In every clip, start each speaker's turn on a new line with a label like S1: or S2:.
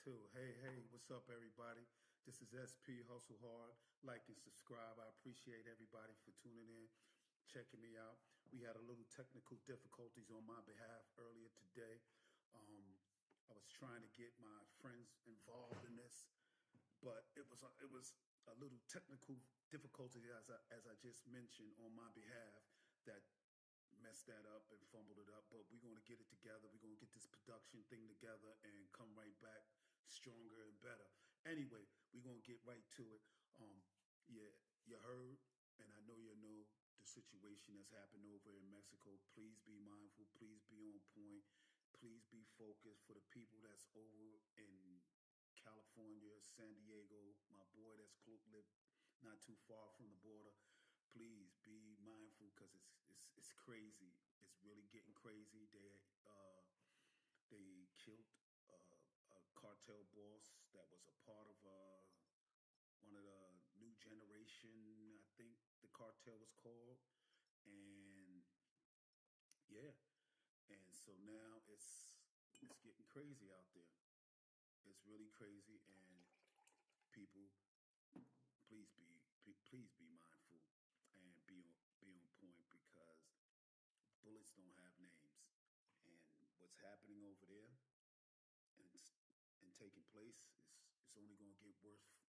S1: 2. Hey, what's up, everybody? This is SP Hustle Hard. Like and subscribe. I appreciate everybody for tuning in, checking me out. We had a little technical difficulties on my behalf earlier today. Um, I was trying to get my friends involved in this, but it was a little technical difficulty as I just mentioned on my behalf that messed that up and fumbled it up, but we're going to get it together. We're going to get this production thing together and come right back stronger and better. Anyway, we're going to get right to it. Yeah, you heard, and I know you know the situation that's happened over in Mexico. Please be mindful. Please be on point. Please be focused for the people that's over in California, San Diego, my boy that's live not too far from the border. Please be mindful because it's crazy. It's really getting crazy. They killed a cartel boss that was a part of one of the new generation. I think the cartel was called, and yeah, and so now it's getting crazy out there. It's really crazy, and people, please be mindful and be on point because bullets don't have names, and what's happening over there and and taking place is only going to get worse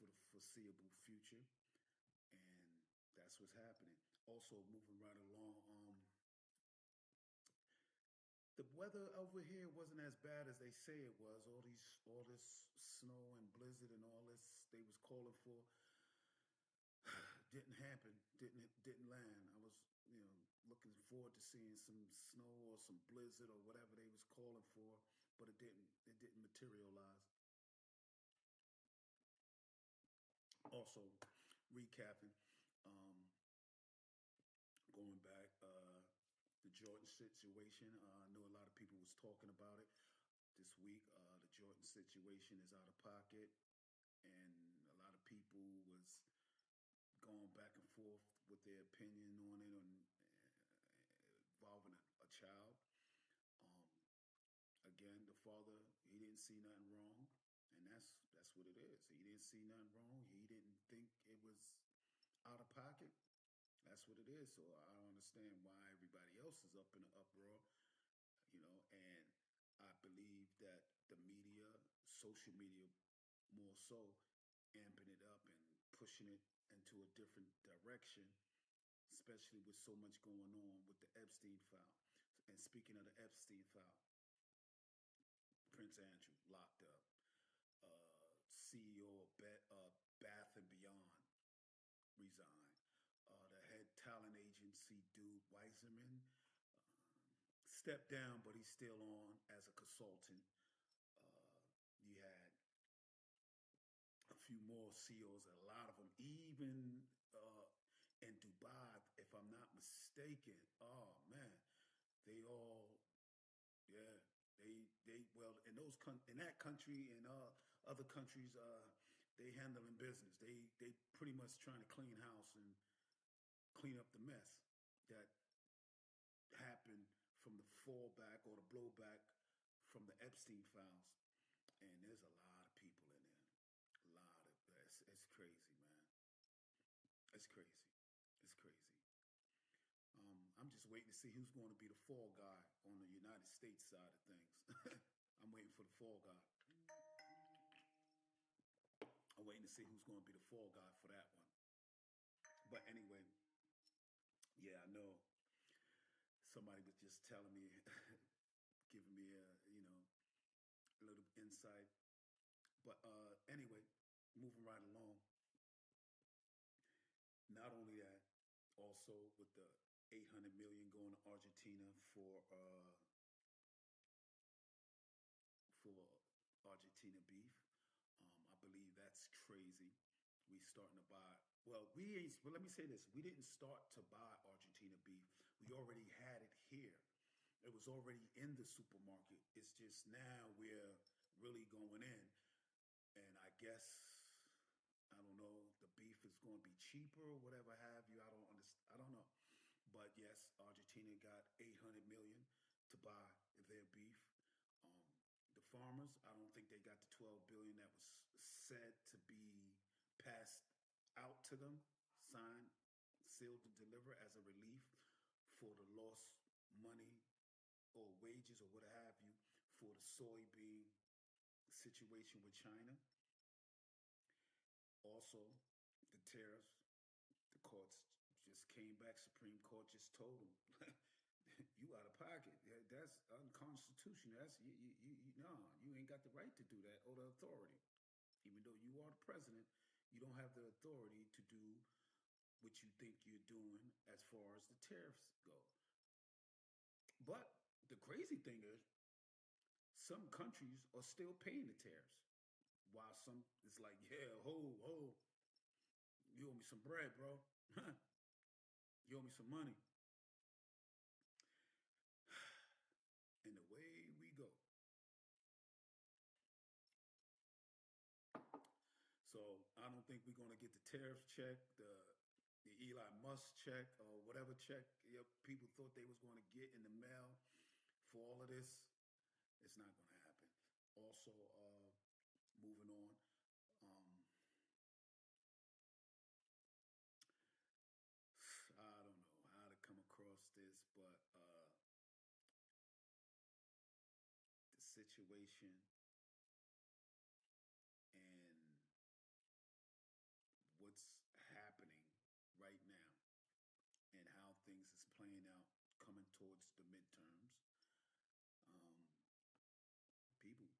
S1: for the foreseeable future, and that's what's happening. Also, moving right along, the weather over here wasn't as bad as they say it was. All this snow and blizzard and all this they was calling for didn't happen. Didn't land. I was looking forward to seeing some snow or some blizzard or whatever they was calling for, but it didn't. It didn't materialize. Also, recapping, um, going back, the Jordan situation. I know a lot of people was talking about it this week. The Jordan situation is out of pocket, and a lot of people was going back and forth with their opinion on it and involving a child. Um, Again, the father he didn't see nothing wrong, and that's what it is. He didn't see nothing wrong. He didn't think it was out of pocket. That's what it is. So I don't understand why everybody else is up in an uproar, and I believe that the media, social media more so, amping it up and pushing it into a different direction, especially with so much going on with the Epstein file. And speaking of the Epstein file, Prince Andrew locked up, CEO of Bath and Beyond resigned. The head talent agency dude Weiserman stepped down, but he's still on as a consultant. You had a few more CEOs, a lot of them, even in Dubai, if I'm not mistaken. Oh man, they all, yeah, they well in in that country and other countries, they handling business. They pretty much trying to clean house and clean up the mess that happened from the fallback or the blowback from the Epstein files. And there's a lot of people in there. A lot of it's crazy, man. It's crazy. It's crazy. I'm just waiting to see who's going to be the fall guy on the United States side of things. I'm waiting for the fall guy. I'm waiting to see who's going to be the fall guy for that one. But anyway, yeah, I know somebody was just telling me, giving me a little insight. But anyway, moving right along. Not only that, also with the 800 million going to Argentina for Argentina beef. I believe that's crazy. We starting to buy. Well, we ain't. But let me say this: we didn't start to buy Argentina beef. We already had it here. It was already in the supermarket. It's just now we're really going in, and I guess I don't know. The beef is going to be cheaper or whatever have you. I don't understand. I don't know. But yes, Argentina got 800 million to buy their beef. Um, the farmers. I don't think they got the 12 billion that was said to be passed out to them, signed, sealed, and delivered as a relief for the lost money or wages or what have you for the soybean situation with China. Also, the tariffs, the courts just came back. Supreme Court just told them, you out of pocket. That's unconstitutional. That's no, you ain't got the right to do that or the authority. Even though you are the president, you don't have the authority to do what you think you're doing as far as the tariffs go. But the crazy thing is, some countries are still paying the tariffs, while some it's like, yeah, ho, you owe me some bread, bro. You owe me some money. And the way we go. So I don't think we're going to get the tariff check, the Elon Musk check, or whatever check people thought they was going to get in the mail for all of this. It's not going to happen. Also, moving on. Um, I don't know how to come across this, but the situation and what's happening right now and how things is playing out coming towards the midterms. Um, People,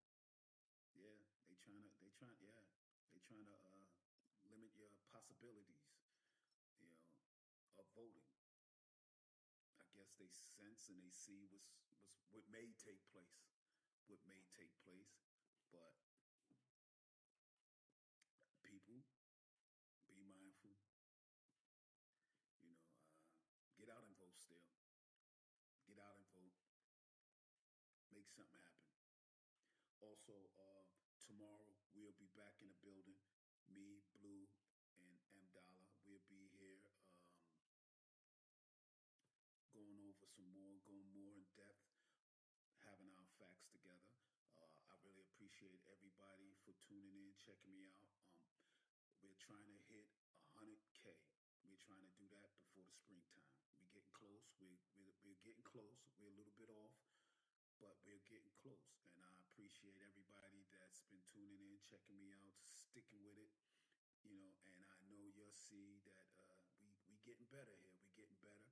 S1: yeah, they trying to limit your possibilities, you know, of voting. I guess they sense and they see what may take place, but people be mindful, you know, get out and vote still. Get out and vote. Make something happen. Also, tomorrow we'll be back in the building. Me, Blue, and M Dollar. We'll be here going more in depth, having our facts together. I really appreciate everybody for tuning in, checking me out. We're trying to hit 100K. We're trying to do that before the springtime. We're getting close. We're getting close. We're a little bit off, but we're getting close. And I appreciate everybody that's been tuning in, checking me out, sticking with it. You know, and I know you'll see that we getting better here. We getting better,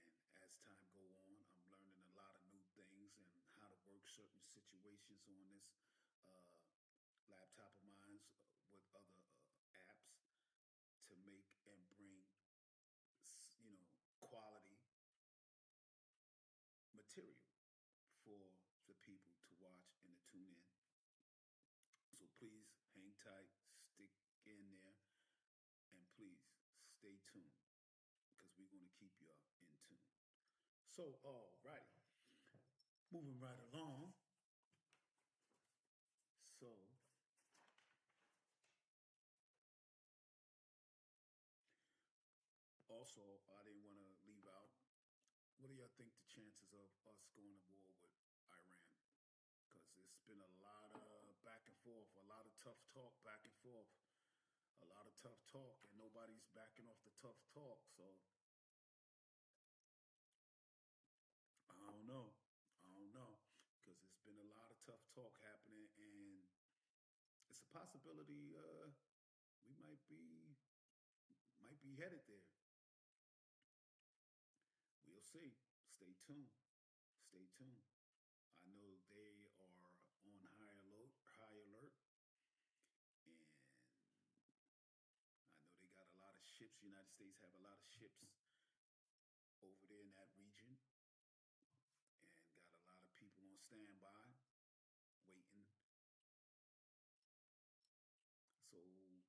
S1: and as time go on, I'm learning a lot of new things and how to work certain situations on this uh, laptop of mine with other apps to make and bring, quality material for the people to watch and to tune in. So please hang tight, stick in there, and please stay tuned because we're going to keep y'all in tune. So, all right, moving right along. So, also, I didn't want to leave out. What do y'all think the chances of us going to war with Iran? Because it's been a lot of back and forth, a lot of tough talk back and forth, a lot of tough talk, and nobody's backing off the tough talk. So I don't know. I don't know. Because it's been a lot of tough talk happening, and it's a possibility we might be headed there. We'll see. Stay tuned. Stay tuned. I know they are on high alert, and I know they got a lot of ships. The United States have a lot of ships over there in that region, and got a lot of people on standby, waiting. So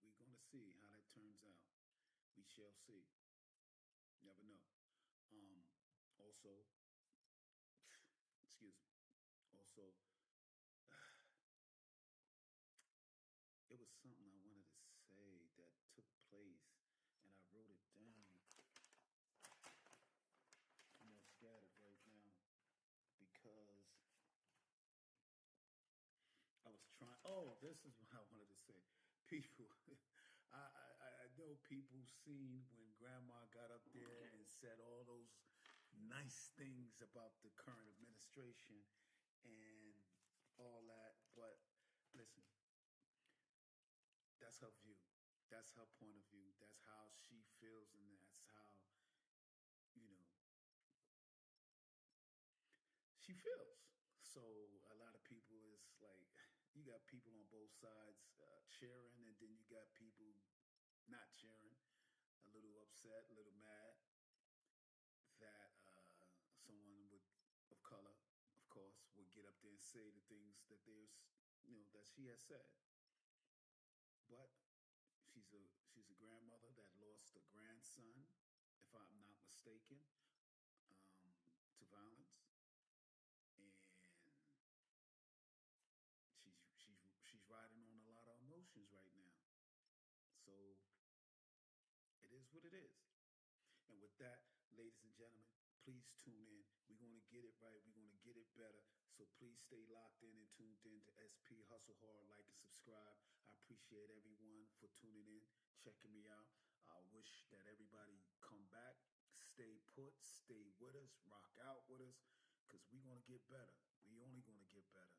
S1: we're gonna see how that turns out. We shall see. Never know. Um, Also, excuse me. Also, it was something I wanted to say that took place, and I wrote it down. I'm all scattered right now because Oh, this is what I wanted to say. People, I know people seen when Grandma got up there and said all those nice things about the current administration and all that. But listen, that's her view. That's her point of view. That's how she feels, and that's how you know she feels. So a lot of people is like, you got people on both sides cheering, and then you got people not cheering, a little upset, a little mad that someone would of color, of course, would get up there and say the things that there's that she has said. But she's a grandmother that lost a grandson, if I'm not mistaken, to violence, and she's riding on a lot of emotions right now. So it is what it is. And with that, ladies and gentlemen, please tune in. We're going to get it right. We're going to get it better. So please stay locked in and tuned in to SP Hustle Hard. Like and subscribe. I appreciate everyone for tuning in, checking me out. I wish that everybody come back, stay put, stay with us, rock out with us, because we're going to get better. We only going to get better.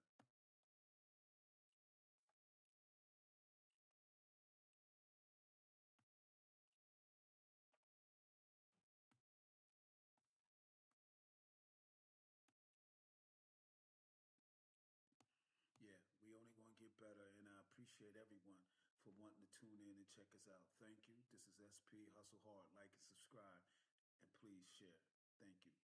S1: Yeah, we only going to get better, and I appreciate everyone for wanting to tune in and check us out. Thank you. This is SP Hustle Hard. Like and subscribe, and please share. Thank you.